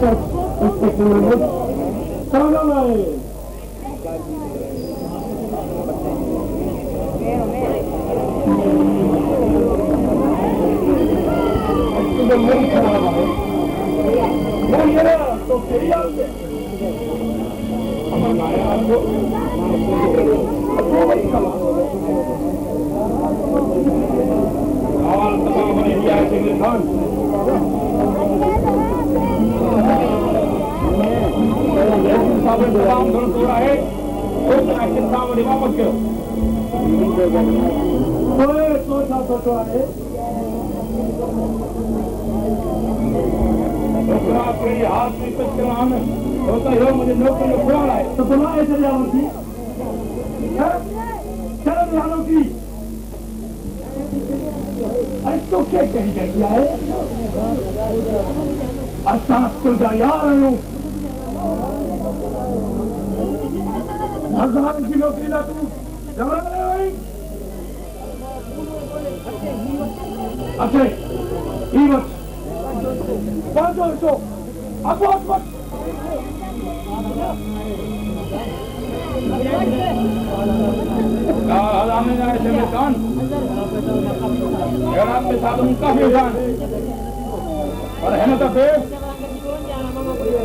Inspector Mahmood कहाँ लाए मेरी खराब है वो ये ना तो तेरी आदत है हमारा आपको और तमाम इंडिया के खान तमाम घर तोड़ा है उस एक्शन साहब ने वापस करो तो है आपके हाथ में कुछ कराना होता है मुझे नौकरी में बुलाना है तो बुलाए चले जाओ की चलो जानो की अरे तो क्या कही गया है असास तो जा यार हूँ हजार की नौकरी ला तू जमा रहे भाई अच्छा ये बस तो अब मत आपके साथ उनका भी जान और है ना तो फिर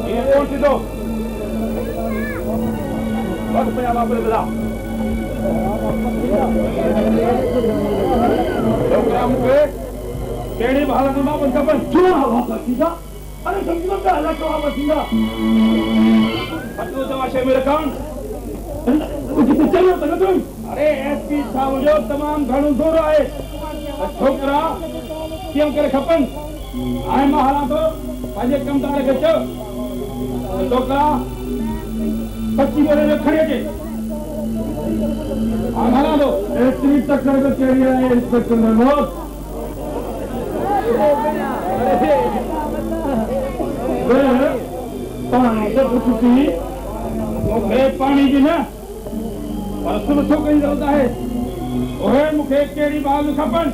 ये कौन सी दो बस मैं आप बता केड़ी भारत में बन का बन क्यों हवा सीधा अरे संगीत का अलग हवा सीधा तो तमाशे मेरे कान चलो तो तुम अरे एसपी साहब जो तमाम घणो दूर आए छोकरा क्यों करे खपन आए महारा तो पंहिंजे कमदार खे चओ छोकरा 25 बोले में खड़े के महारा तो एतरी टक्कर में केड़ी है इंस्पेक्टर महमूद पानी से पुछी मुखे पानी जी ना और सुबह छो कहीं होता है ओहे मुखे केड़ी बाल खपन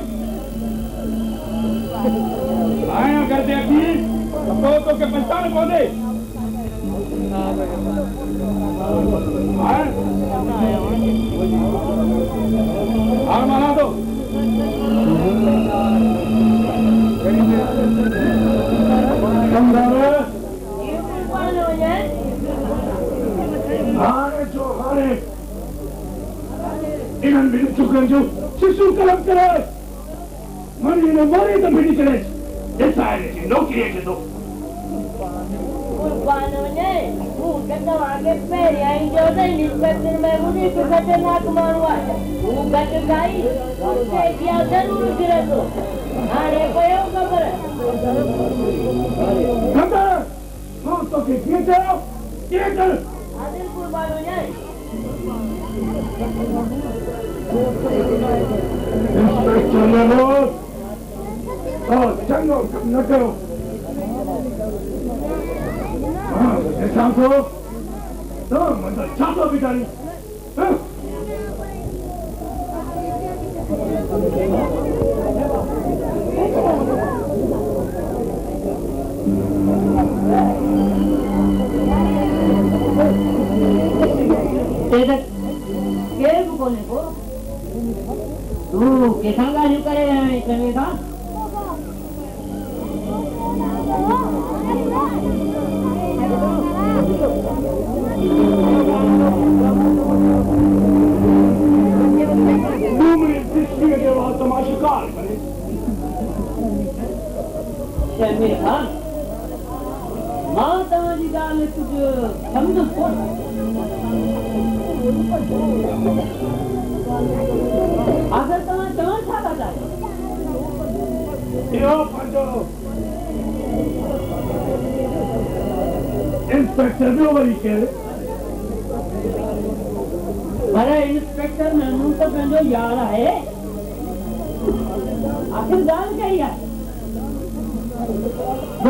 आया करते अभी तो के पहचान पौधे और माना तो इन्हनि ॿिनि छोकिरनि जो शिशु कलम करे मरी ने मरी तो मिली करे ॾेखारे थी नौकरीअ खे थो ने वो कदम आगे पैर आई जो तो इंस्पेक्टर महमूद एक खतरनाक मारू है वो गट गई उससे क्या जरूर गिरे तो आने कोयो खबर खबर तो के क्या करो आदिलपुर वालों ने इंस्पेक्टर महमूद चंगो कम न करो ऐसा तो मतलब छातो बिचारी तू कैसा गाड़ी करे इतने का तमाशिकार मेरे खान मां तव्हांजी ॻाल्हि कुझु सम्झो कोन अगरि तव्हां चवण छा था चाहियो इहो पंहिंजो इंस्पेक्टर ॿियो वरी केरु पर इंस्पेक्टर महमूद तो पंहिंजो यार आहे आखिर ॻाल्हि कई आहे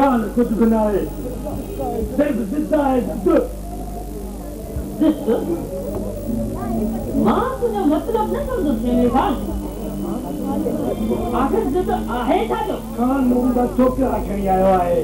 ॻाल्हि कुझु बि न आहे सिर्फ़ ज़िद आहे ज़िद मां तुंहिंजो मतिलबु न सम्झुसि मेरे खान आखिर ज़िद आहे छा जो कानून जा छोकिरा खणी आयो आहे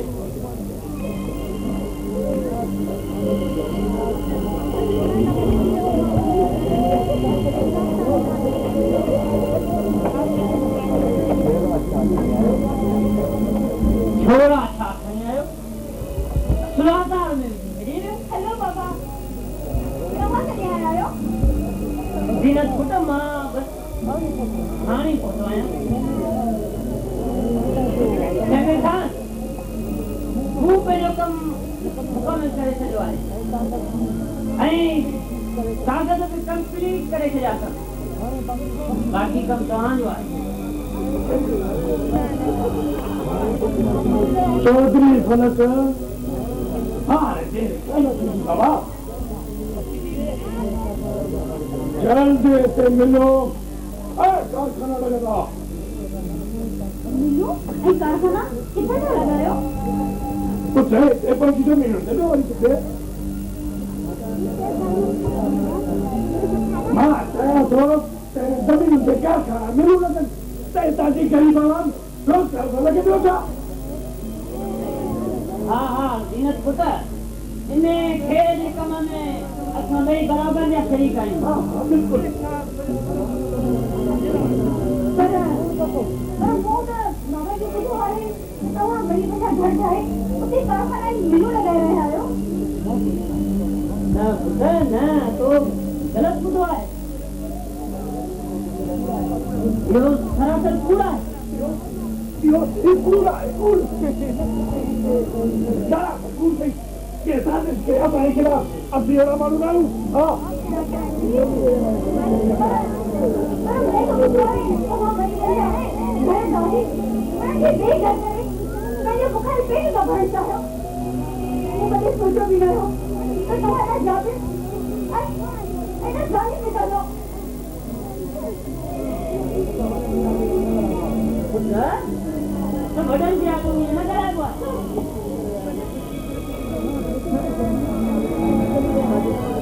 छोरा छा खणी आयो सुलादार में हेलो बाबा कहाँ से आया हो जीनत पुट मां बस हाणे पहुतो आहियां जंहिंमें खां हू पंहिंजो कमु मुकमल करे छॾियो आहे ऐं कागज़ बि कंप्लीट करे छॾिया अथनि बाक़ी कमु तव्हांजो आहे चौधरी फलक बाबा जल्दी से मिलो कारखाना लगेगा मिलो कारखाना कितना लगायो कुछ है पेपर की जमीन है ना वाली कुछ है हाँ तो जमीन से क्या खा मिलो लगन ताजी गरीब आवाम लोग कारखाना लगे दो जा हाँ हाँ जीनत पुट इन्हें खेल जे कम में असां ॿई बराबर जा शरीक आहियूं हाँ बिल्कुल पर वो बाबा जी को आए तो वहाँ गरीब का घर जाए उसे कारखाना मिलो लगाए रहे आयो न पुट न तो गलत ॿुधो आहे इहो सरासर कूड़ आहे Dios, es pura, es pura. Ya, pura. ¿Qué sabes que ya para que la así era Manuel? Ah. तो बदल दिया तो ये ना करा हुआ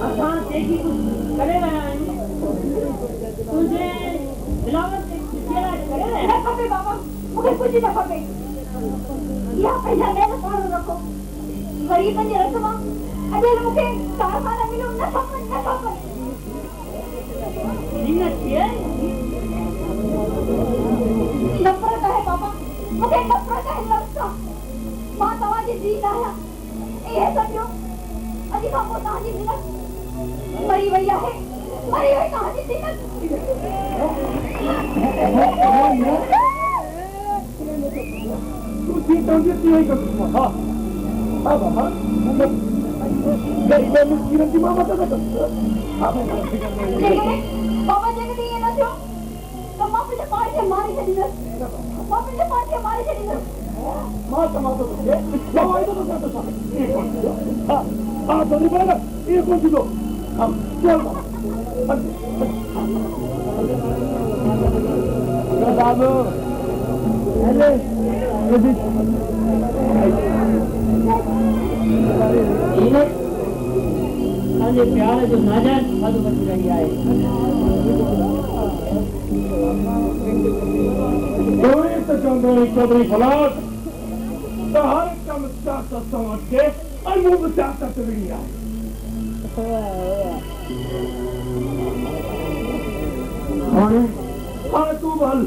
असां देखी कुछ करे रहा है तुझे दिलावत से किया करे रहा है खपे बाबा मुझे कुछ न खपे या पैसा मेरे पास रखो गरीब जी रखवा अजय मुझे कारखाना मिलो न खपे जीनत है नफरत है बाबा मुझे नफरत है लड़का मां तवाजी जीत आया ये समझो अजी का पोता जी जीनत मरी वई है मरी वई कहां जी जीनत तू जीत हो गई है कर हां हां बाबा गरीब मिस्किन की मां बता दो बाबा जी ने ये ना जो तो मां मुझे मार के मारी चली ना मां मुझे मार के मारी चली ना मां टमाटो दे दवाई तो कर दो हां हां तो नहीं बना ये कौन सी दो हम चल बाबू अरे ये अने प्यार जो नाजायज मधु बच रही है कोई तो चौधरी फलाट तो हर कम चाहता समझ के और मुंह चाहता चली गया हाँ तू बल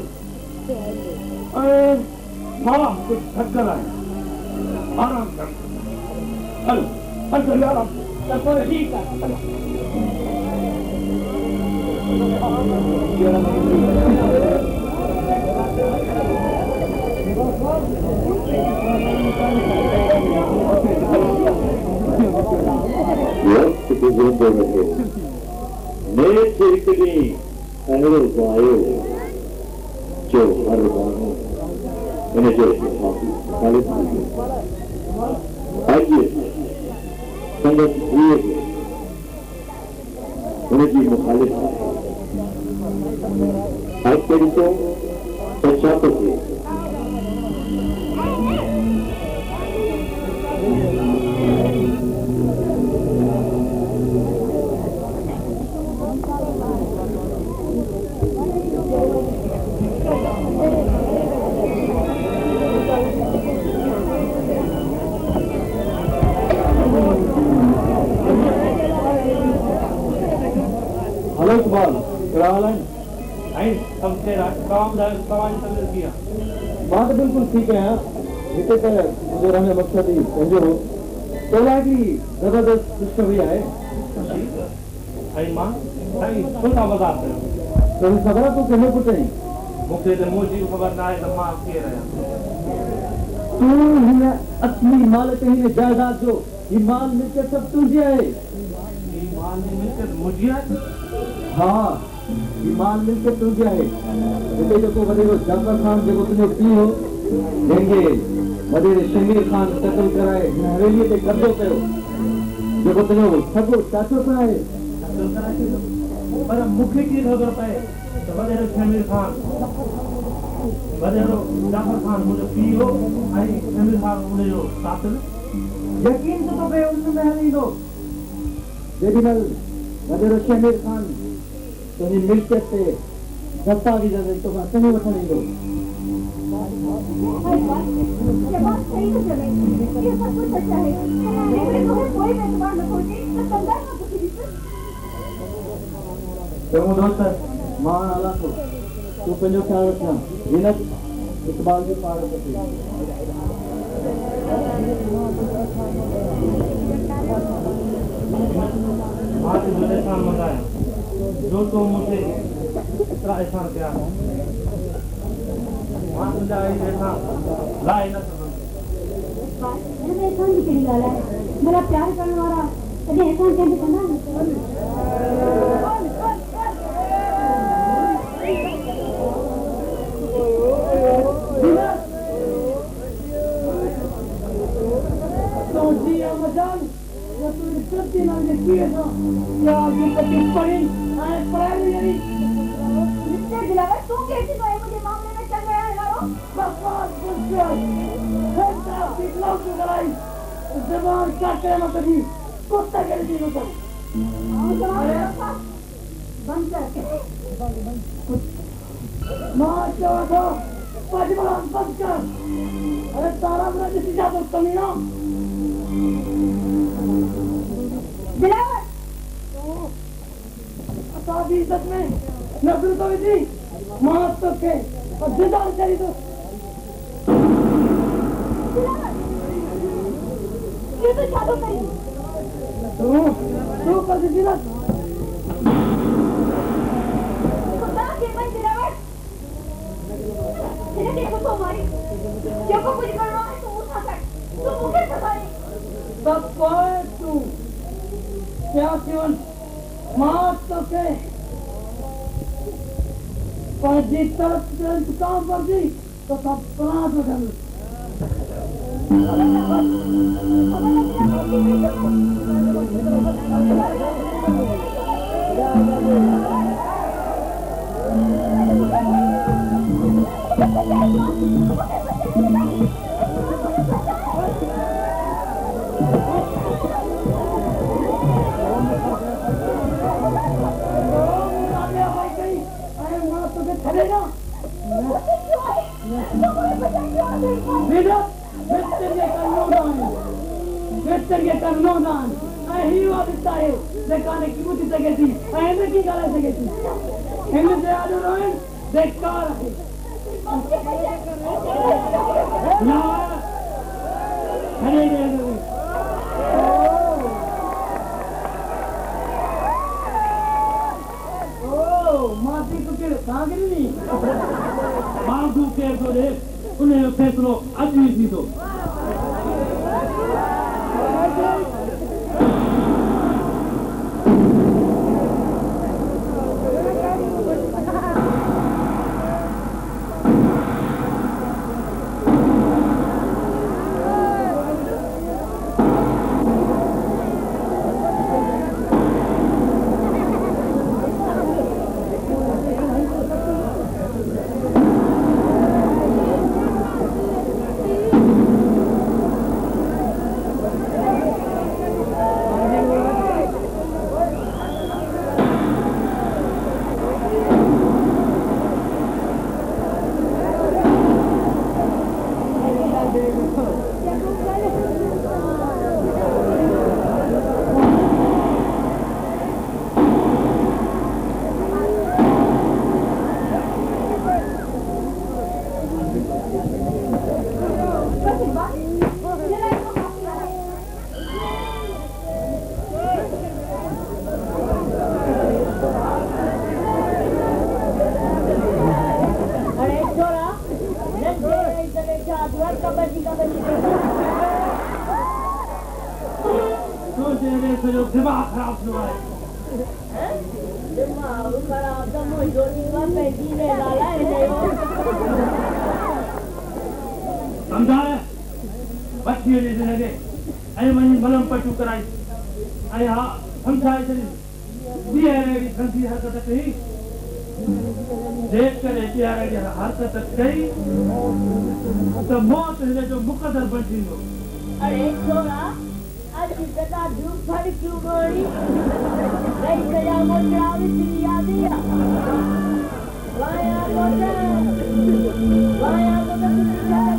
हाँ कुछ थक्कर है आराम कर हेलो हल आराम तो ठीक है मेरे चिरकनी अहरो गायो जो हर बानो मैंने जो खालिद आइए संगत हुए उनकी मुखालिफ आज तेरी तो सच्चा तो थे बुरा हाल है आई हम तेरा काम तबीयत किया बात बिल्कुल ठीक है हिते त मुंहिंजो रहण मक़सद ई पंहिंजो तोला की ज़बरदस्त सिस्टम हुई आहे आई मां साईं सुठा मज़ाक कयो तो ख़बर तूं कंहिंजो पुटु आहीं मूंखे त मुंहिंजी ख़बर न आहे त मां केरु आहियां तूं हिन असली मालिक हिन जायदाद जो ही माल मिल्कियत सभु तुंहिंजी आहे ही माल जी मिल्कियत मुंहिंजी आहे हा ही माल मिल्कियत तुंहिंजी आहे हिते जेको वॾेरो जाफ़र ख़ान जेको तुंहिंजो पीउ हो जंहिंखे वॾेरे शमीर ख़ान क़त्ल कराए हिन हवेलीअ ते कब्ज़ो कयो जेको तुंहिंजो सॻो चाचो पियो आहे पर मूंखे कीअं ख़बर पए त वॾेरो शमीर ख़ान वॾेरो जाफ़र ख़ान मुंहिंजो पीउ हो ऐं शमीर ख़ान हुनजो कातिल यकीन तो तोखे उन में हलींदो जेॾीमहिल वॾेरो शमीर ख़ान तुंहिंजी मिल्कियत ते दस्तावेज़ ते तोखां सही वठणु ईंदो ये बात सही तो चले ये सब कुछ सच्चा है लेकिन तुम्हें कोई एतबार न पहुंचे तो समझा ना कुछ भी चङो दोस्त मां हलां थो तूं पंहिंजो ख़्यालु रखना हिन इक़बाल जी पाड़ ते मां तुझे एहसान मंगाया जो तो मुझे इतना एहसान किया मां तुझा एहसान लाए न सघंदुमि मैंने एहसान भी कही गाला है मेरा प्यार करने वाला कभी एहसान कैसे करना तू कैसी तो मुझे मामले में चल रहा है यारो जबान काटे मत दी कुत्ता कर दी तो बंद कर मां चलो पजमान बंद कर अरे तारा मेरा जिस ज्यादा कमी ना दिलावर असादी इज्जत में नजर तो थी मां तो के और जिंदा करी तो ये तो जादू करी तू कर दी ना खुदा के मन दिलावर तेरे देखो तो हमारी जो को कुछ करना है तो उठा कर तू मुझे सताई सब कोई तू क्या जीवन मां तो के पर जिस तरफ से इंतकाम कर दी तो सब प्राण बदल बाबू के तो दे उन्हें फैसलो अज ही थी तो सॼो दिमाग़ ख़राब थियो आहे दिमाग़ ख़राब त मुंहिंजो ॾींहुं पंहिंजी ने ॻाल्हाए सम्झाए वठी वञे हिनखे ऐं वञी मलम पटियूं कराई ऐं हा सम्झाए छॾी ॿीहर अहिड़ी गंदी हरकत कई देख करे ॿीहर अहिड़ी हरकत कई त मौत हिनजो मुक़दर बणिजी वियो अरे छोरा आज जदा धूप फड़ क्यों गोरी नहीं सजा मोटा विचलिया दिया वाया मोटा तो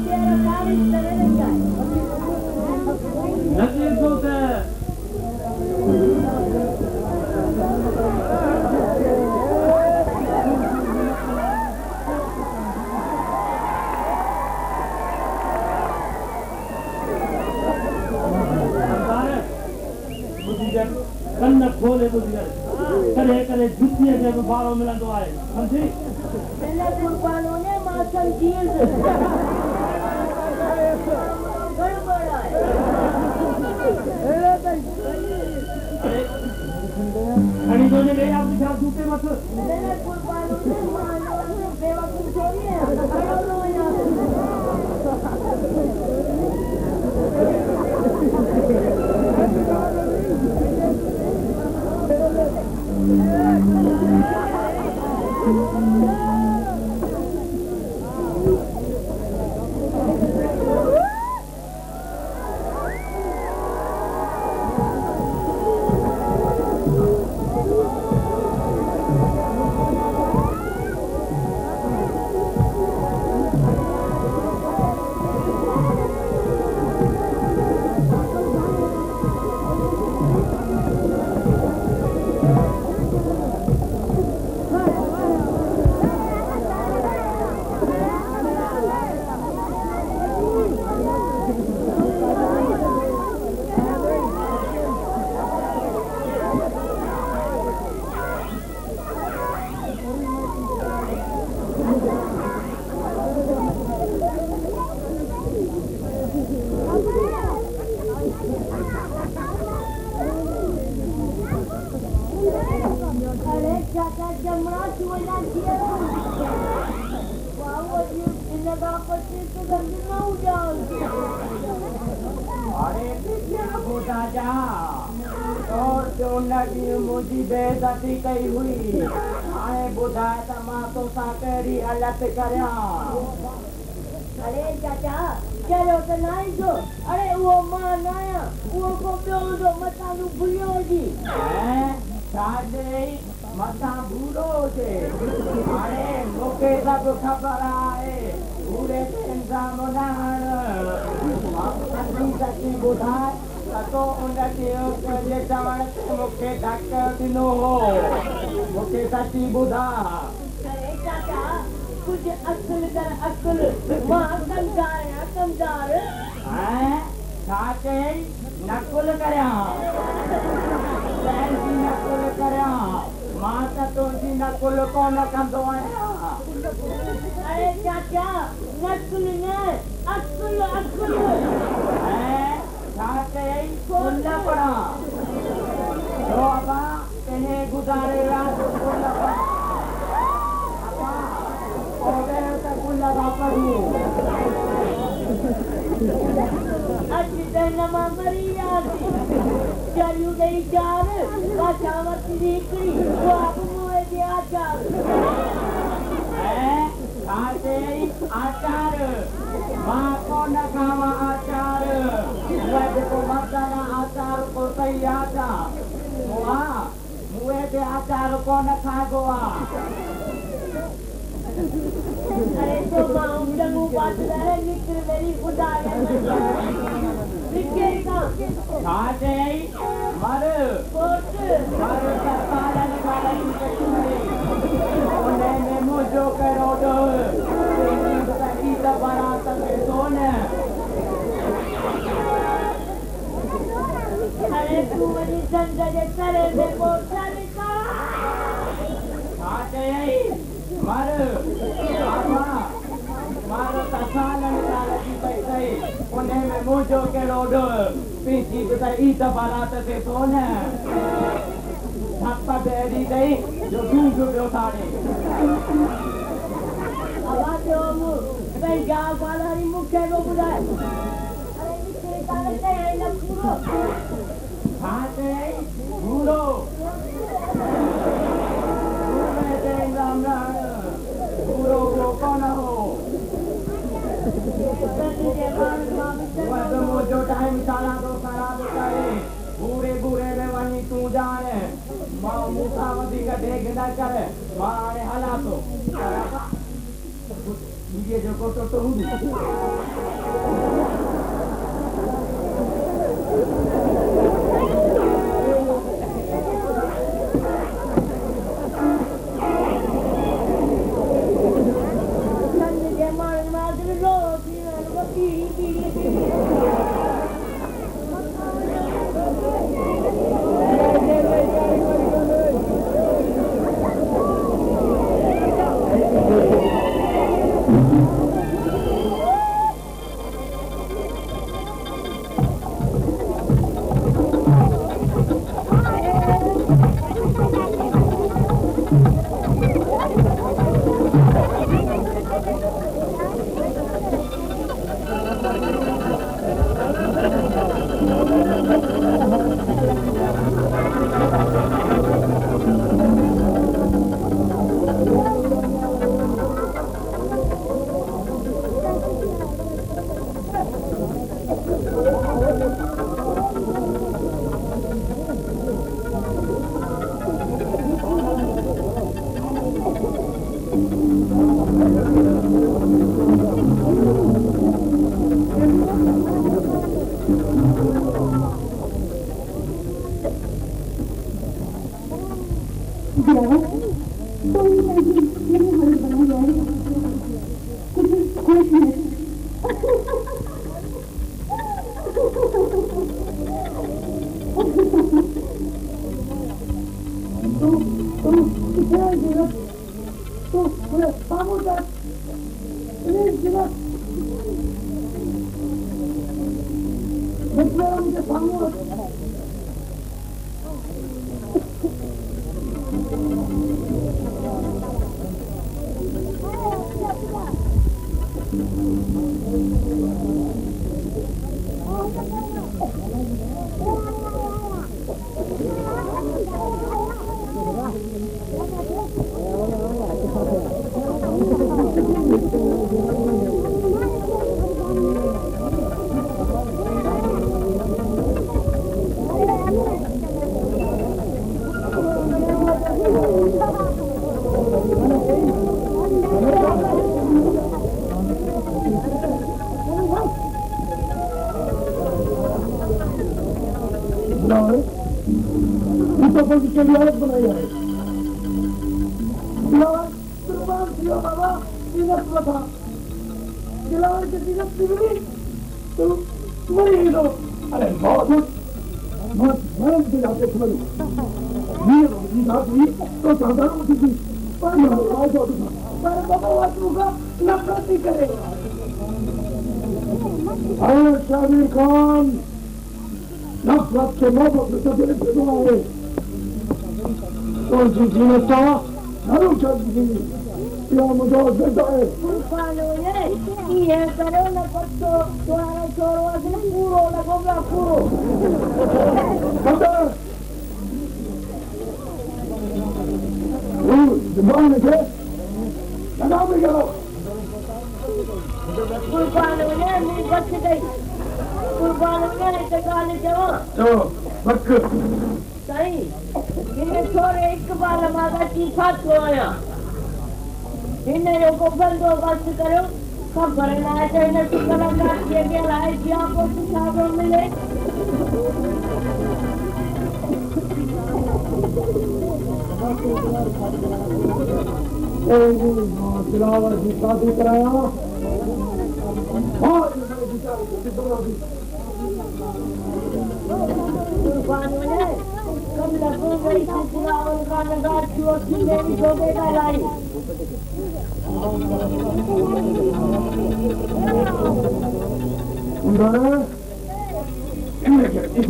तेरा कारी चले नहीं जाए नसीब दोस्त है कन्न खोले बुझियल करे करे जुत्तीअ खे बि बारो मिलंदो आहे सम्झी हिन कुर्बानो ने मां सम्झीस गड़बड़ आहे खणी तो ने आप छा जूते मत हिन कुर्बानो ने मां बेवकूफ थोड़ी है खड़ो न वञा बेइज्जती कई हुई हाणे ॿुधाए त मां तोसां कहिड़ी हालत करियां अरे चाचा चलो त न ईंदो अरे उहो मां न आहियां उहो को ॿियो हूंदो मथां भुलियो हुजी छा चई मथां भूरो हुजे हाणे मूंखे सभु ख़बर आहे भूरे ते इंसाम न हण सची ॿुधाए तो उनके जे चवण ते मूंखे धक ॾिनो हो मूंखे सची ॿुधा अरे चाचा कुझु असुल कर असुल मां कमदार आहियां कमदार छा चई नकुल करियां पंहिंजी नकुल करियां मां त तुंहिंजी नकुल कोन कंदो आहियां अरे चाचा नकुल न असुल असुल बोलना पड़ा तो अबा इन्हें गुजारे रात बोलना पड़ा अबा और तक बोलना पड़ी अच्छी तरह मरी जाती चलू गई चार काचावती दीकरी वो आप मुझे दिया चार आचार मां कौन खावा आचार को मर्दाना आचार को तैयार था मुए के आचार को न खा गोवा अरे तो मां जंगू बात रहे निकल मेरी खुदा निकलेगा खाते मर कोट मर का पालन वाला की उन्हें मुझो करो दो सही तो बड़ा सके सोने अरे तू मेरी संजय करे दे वो चले का खाते मर आमा मारो तसालन वाला की पैसे उन्हें में mucho que lo do. Pinci kita ita barat te tone. Thappa dedi dei jo du jo thane. Avate omu penga galari mukhe go budai. Are iske kalate hai na puro. Ate puro. Pure de ramra. Puro ko kona ho. वैसे मुझे time सारा तो खराब होता है पूरे पूरे में वही तू जाने माँ मुसावती का देख ना करे मारे हला तो ये जो को तो हूँ शामिर खान नफरत के मोहब्बत से तेरे पे दुआएं कौन सी जीनत था नरू चलती या मुझे देता है Paano ye? Iya karo na patto tuara choro asne puro na gobra puro. Kata जबान के लगा भी करो Paano ye? Ni bach gayi. Paano ye? Tekane jawa. तो बक Sahi. Inne chore ek baar hamaga चीफात को आया. इन्हें जो को बंदो बस करो खबर ना है इन्हें सुकला काट दिया गया लाए जी आपको सुझाव मिले दिलावर की शादी कराया कुर्बान ने कम लगो गई सुनावन का नगार छुआ ने भी धोखे का लाई उन्होंने कोई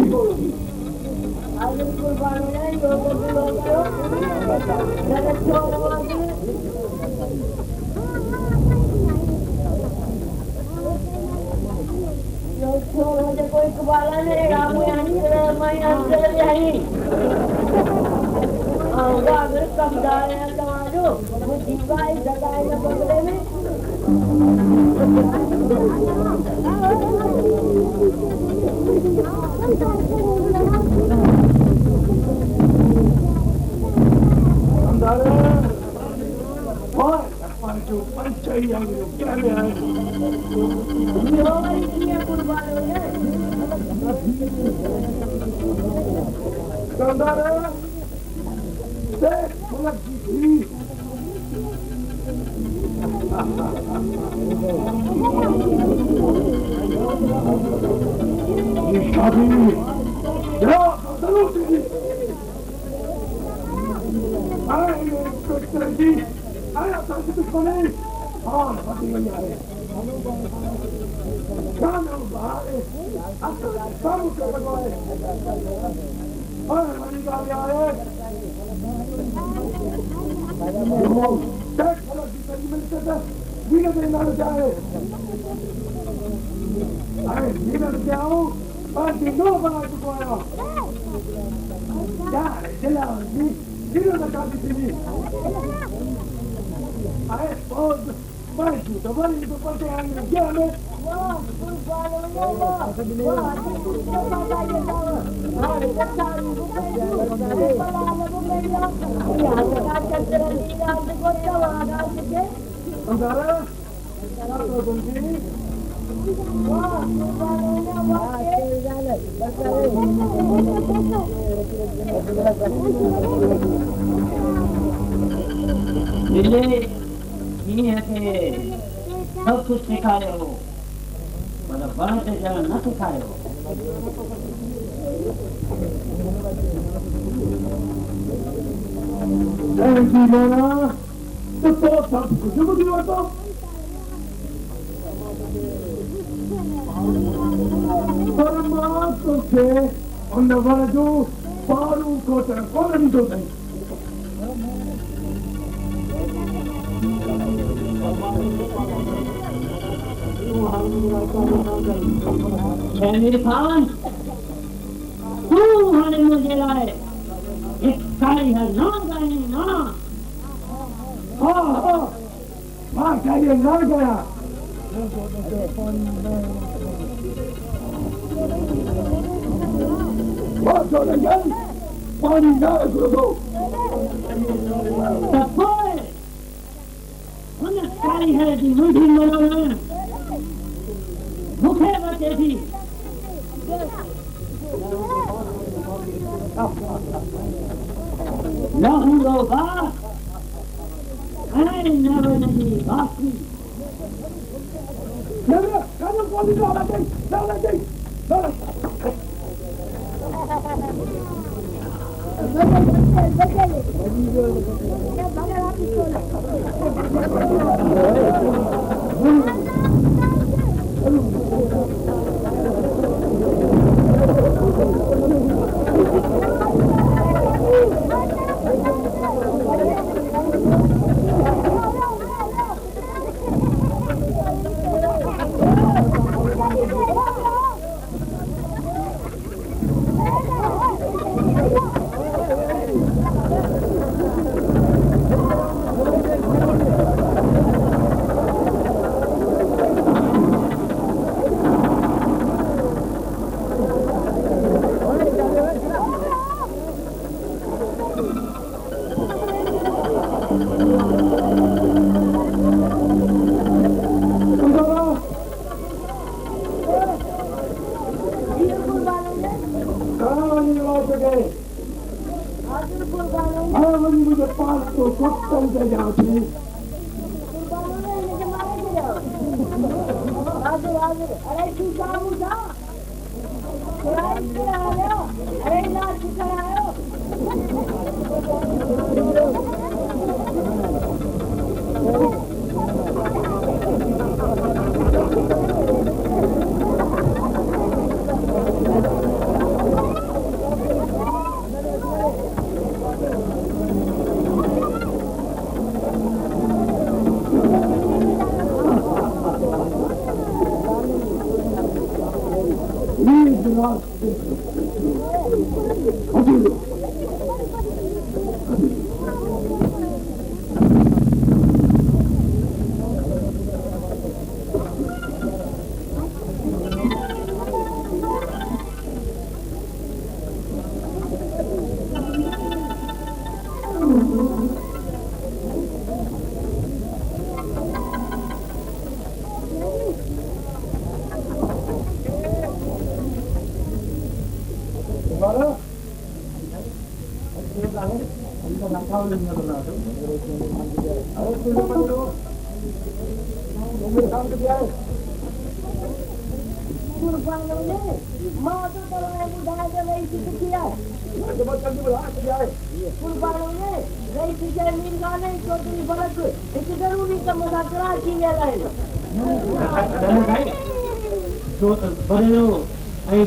कबाला नहीं राम मैं अंदर जाई अगर कब डाले दो वो दीवाई लगाए ना बगले में सब कुछ सिखाए हो मतलब बड़ा से ज्यादा न सिखाए हो तो सब कुछ बुद्धि परमात्मा से अंदर जो पारू को तरह कौन नहीं होता है खान तू हमारे मुझे लाए एक काली है ना गए ना हाँ चाहिए ना गया बहुत पानी ना दो काली है जी मुझे मरो भूखे बचे थी लहू रोगा अरे नवे नदी बाकी कानून पानी डाला दे मुझे 500 70 दे जाओ अरे तू काम उठा अरे ना सिखाया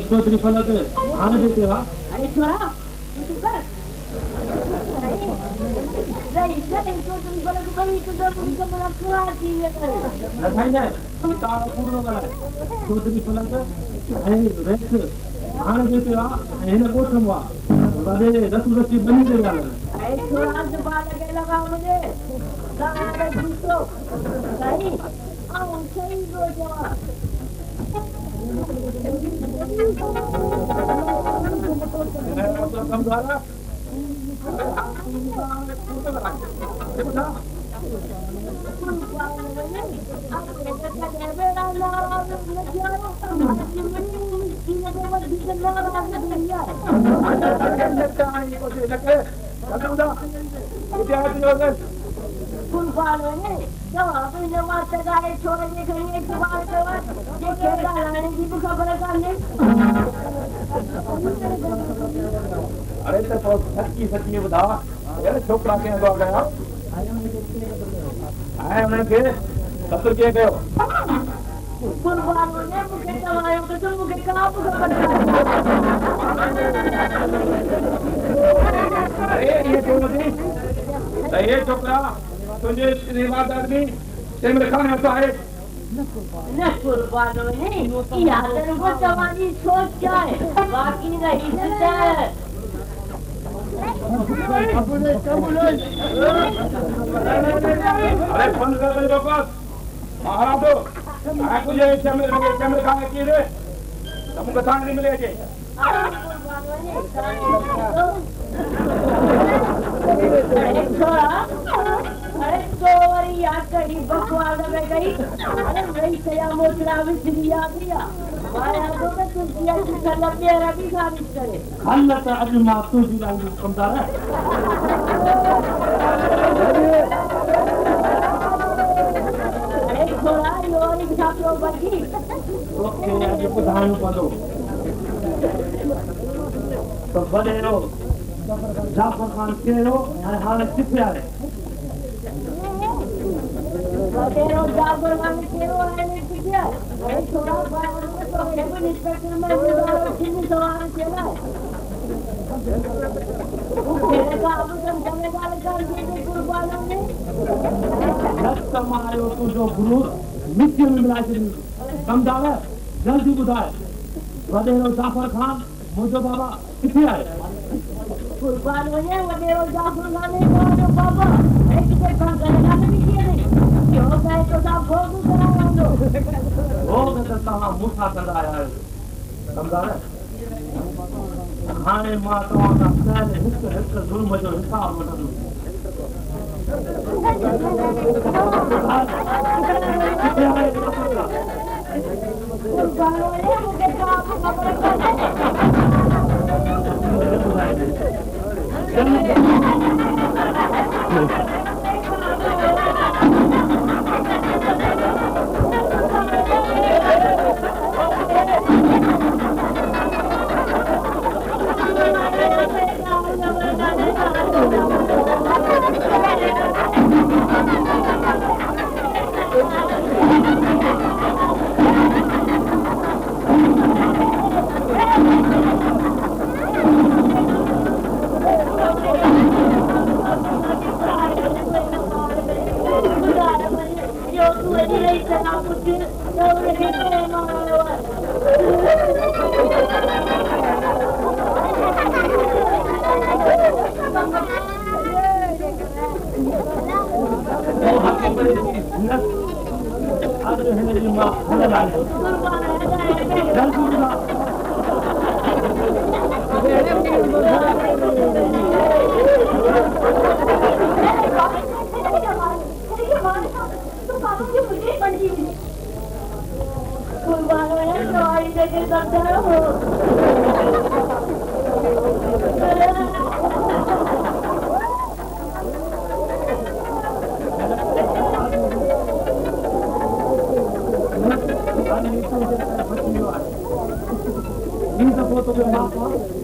चौधरी फलक आने देते हो चौधरी फलक आने देते हो गोठम हुआ रसू रसी बनी दे अरे तो सच्ची सच्ची बता छोकरा के गया आए उनके कत्ल किए गए ये छोकरा तुझे रिवाज आदमी तेरे खाने तो आए न कुर्बानो नहीं यादन को जवानी सोच जाए बाकी नहीं सकता अरे फोन कर दे लोग महाराज तो मैं तुझे कैमरे खाने की रे तुमको थाने नहीं मिलेगी अरे गोरी याद करी बकवास में गई अरे वही सया मोचरा में दिया दिया माया तो मैं तुझिया की गलत मेरा भी साबित करे अल्लाह तो अभी मातू जी लाइन कमदार है अरे थोड़ा योरी छात्रों बची ओके आज बुधान पड़ो तो बड़े रो जाफर खान के रो अरे हालत कितने आ रहे तेरो जाबर वाले तेरो आने किया अरे थोड़ा बाहर में तो केवल इंस्पेक्टर में बुलाओ किसी सवाल चला तेरे का अब तुम करने वाले काम के कुर्बानों ने दस मारो तो जो गुरु मिट्टी में मिला के कमदार है जल्दी बुधाए बड़े रो जाफर खान मुझे बाबा कितने आए कुर्बानों ने वो तेरो जाबर वाले को बाबा एक से काम करने का नहीं किया नहीं क्यों गए तो सब भोग कराओ दो वो तो साला मुठा कर आया है समझा खाने माताओं का पहले हिस्सा जुल्म जो हिसाब बता दो कुर्बानों ने मुझे काम खबर कर दफ़ो तोखे माफ़ आहे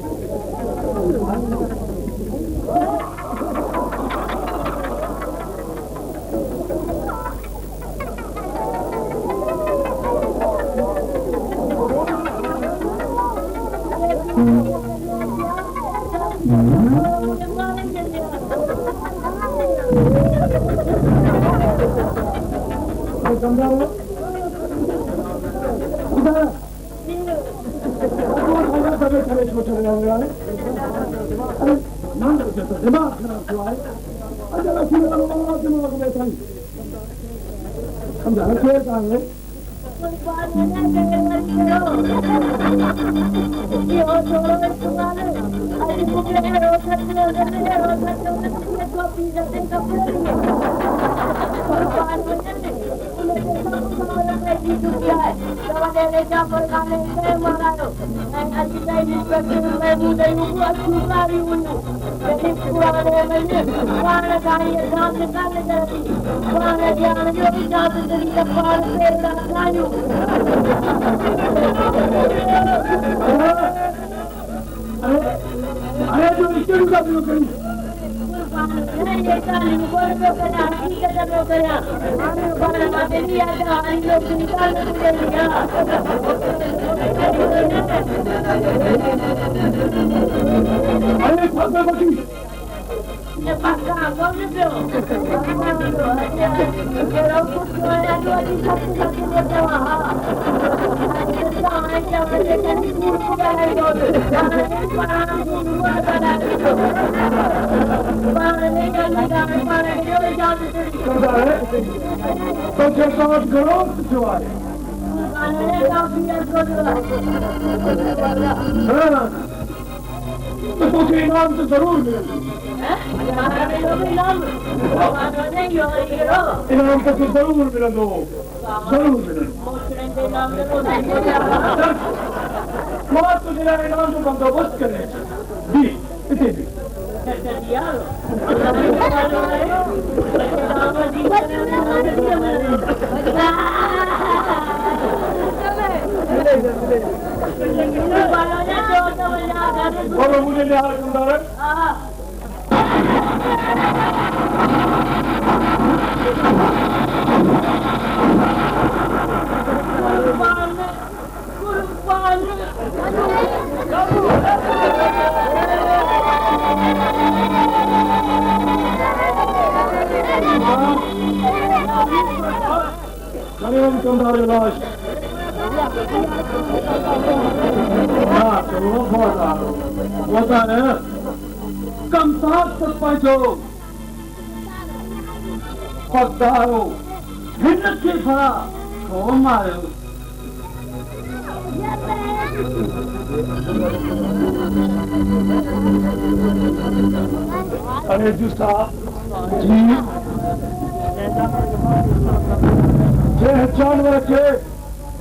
जानवर के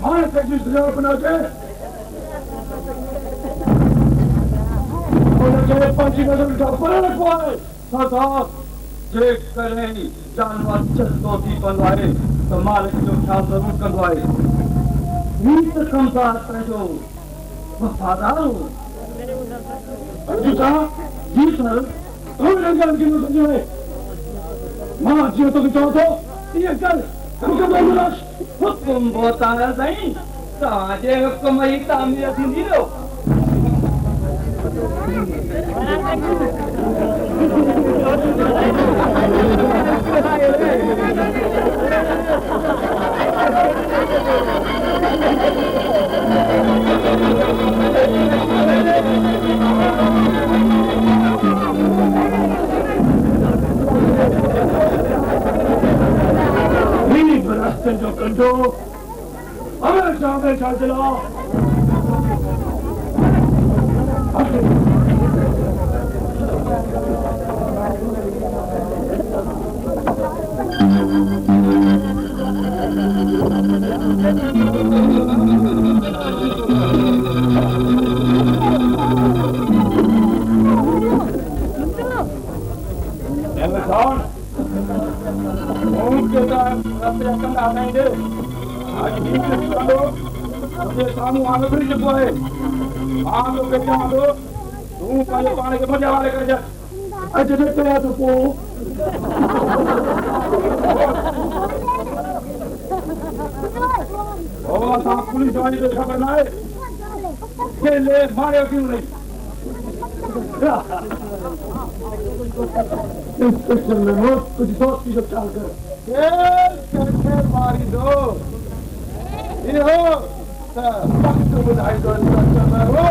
मार के जिस बना के पंची नजर का पर रखवाए सदा जे करे जानवर चलतो थी बनवाए तो मालिक जो ख्याल जरूर करवाए नीत संसार पैजो वफादार हो जी सर तुम रंगन की मुझे है मां जी तो चाहो तो ये कर हुकुम बोता नहीं ताजे हुकुम ही तामीर थी नी लो रास्ते जो कंडो हमें सामने चल चलो आज सामू आगे फिर है हाँ लोग क्या दो तू पाले पाले के मजा वाले कर जा अच्छा तो क्या तो को ओ साहब पुलिस वाली तो खबर ना है के ले मारे क्यों नहीं इंस्पेक्टर में बहुत कुछ सोच की जब चाल कर कैसे मारी दो ये हो वक्त बुधाई दो इंस्पेक्टर में हो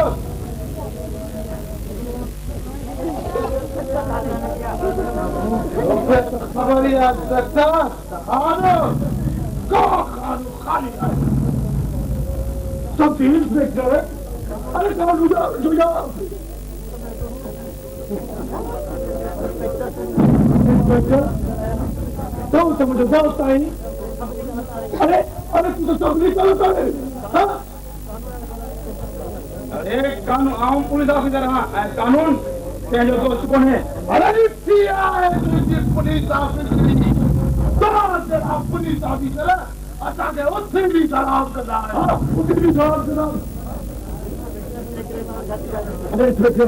खबर ही आज सकता खानो को खानो खाली है सब तीन इंस्पेक्टर है अरे कौन जो जाओ इंस्पेक्टर तो मुझे दोस्त आई अरे अरे तू तो सब नहीं चलता है हाँ अरे कानून आम पुलिस ऑफिसर हाँ कानून क्या जो दोस्त कौन है अरे पिया है तुझे पुलिस ऑफिसर तो तेरा पुलिस ऑफिसर है अच्छा के उससे भी खराब करना है हाँ उससे भी खराब करना अरे इंस्पेक्टर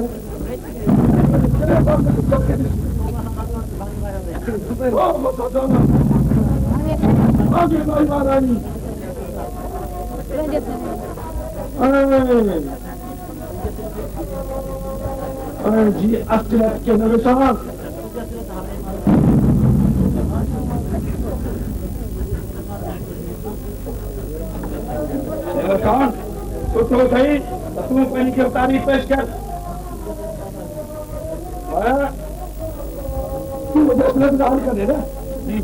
आगे भाई महारानी अरे जी अस्तिरत के नवे साहब कौन तो सही तुम अपनी गिरफ्तारी पेश कर तू मुझे गिरफ्तार कर देना जी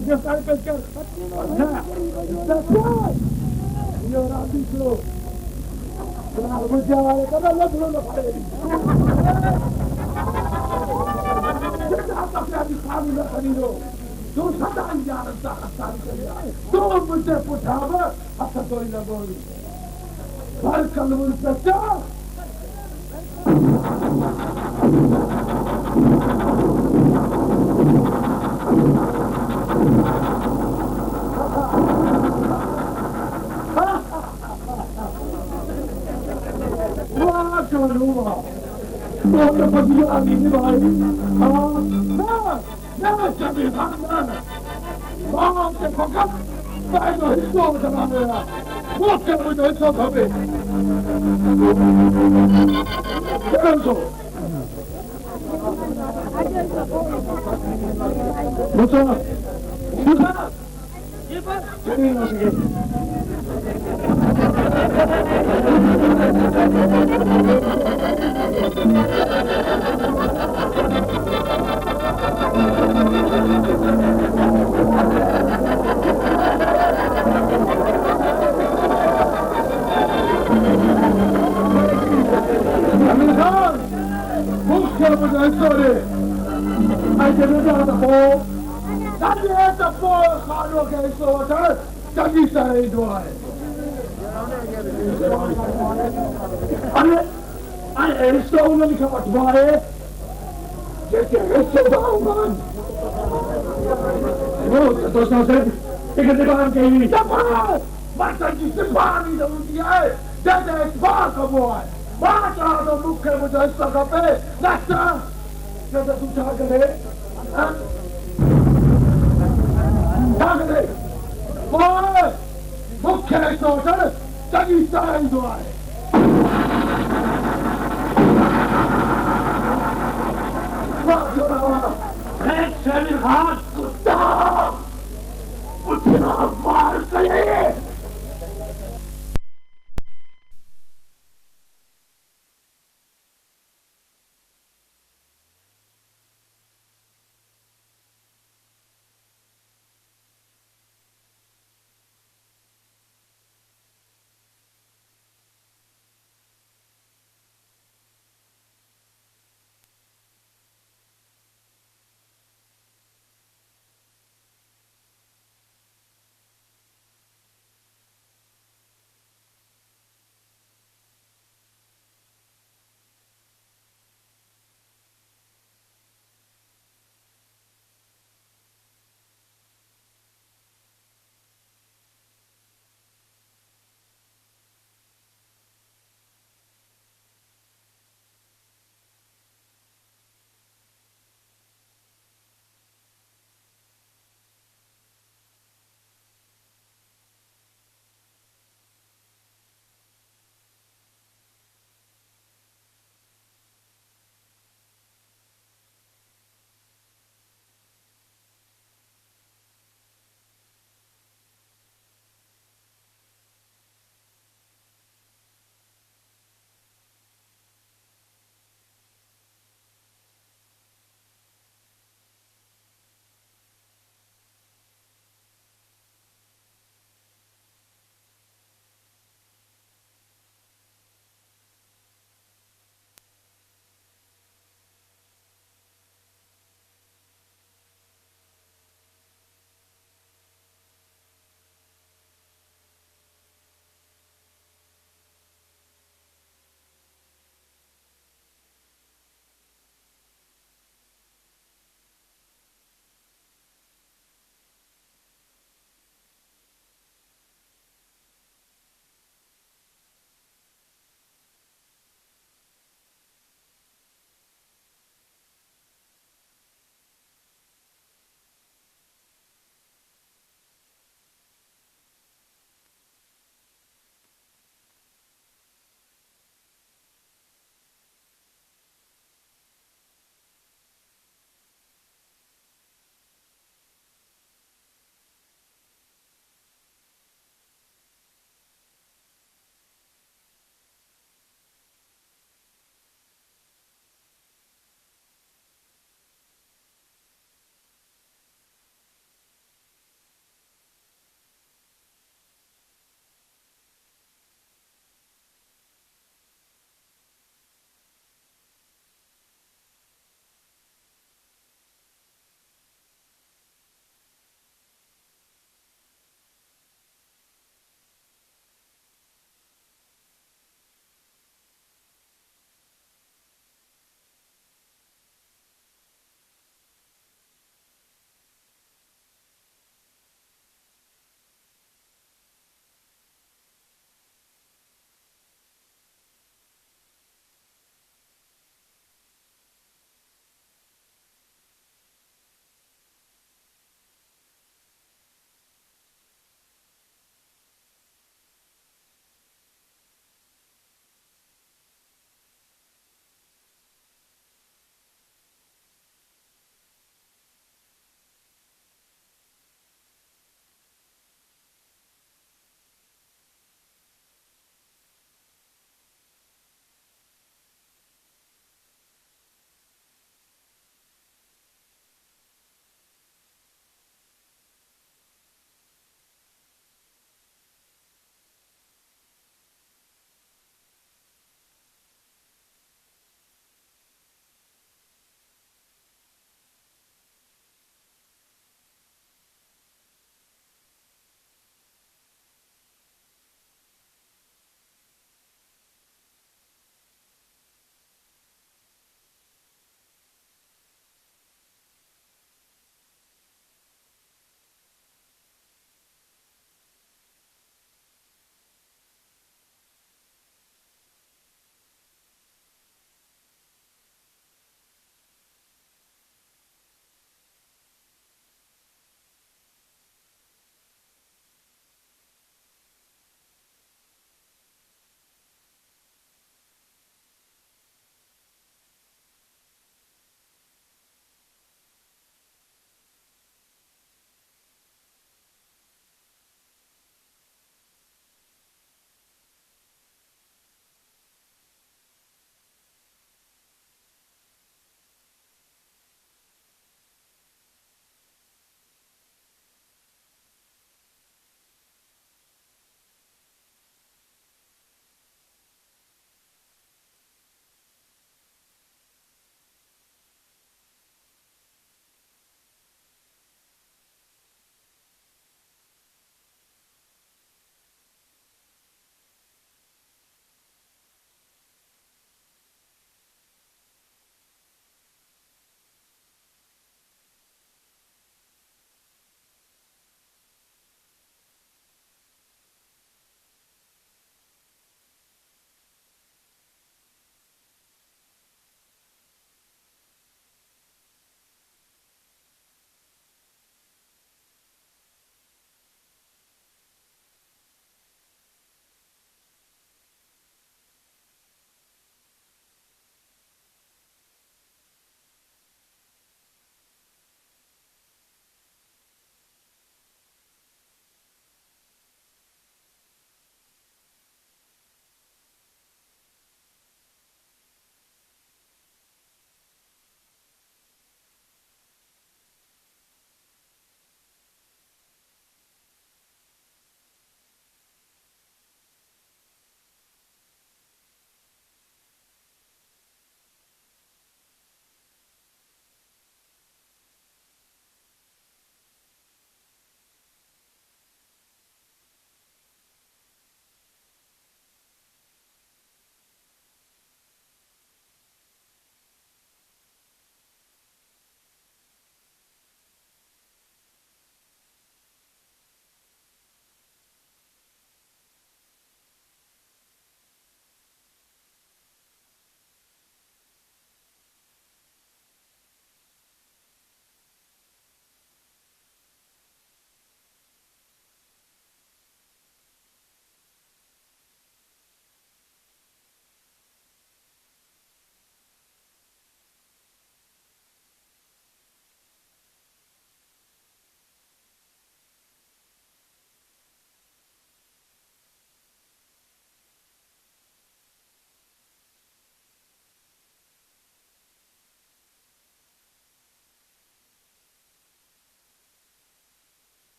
गिरफ्तारी पेश कर मुझे हमारे कदम न भूलना पड़ेगी खाली न खरीदो तू सदा जानता तो मुझे पुछाव हथ धोई न बोली हर कलम सच्चा बहुत बढ़िया आदमी भाई सभी खानदान बहुत फकत मैं तो हिस्सों चला गया वो क्या मुझे हिस्सा भावे सो मुझे चलिए ना सके Sorry, I didn't know the ball. That is the ball. Okay, so that is the way. I so many caught by it. Get your so down, man. No, that was not it. Take the gun, Katie. The ball. But that is the body that was the eye. That is Barker boy. Barker, the book with the stuck up there. That's the. Nada tu chagale, chagale, boy, मुख्य suture तभी sign द्वारे शरीर हाथ कुत्ता मुझे मार करे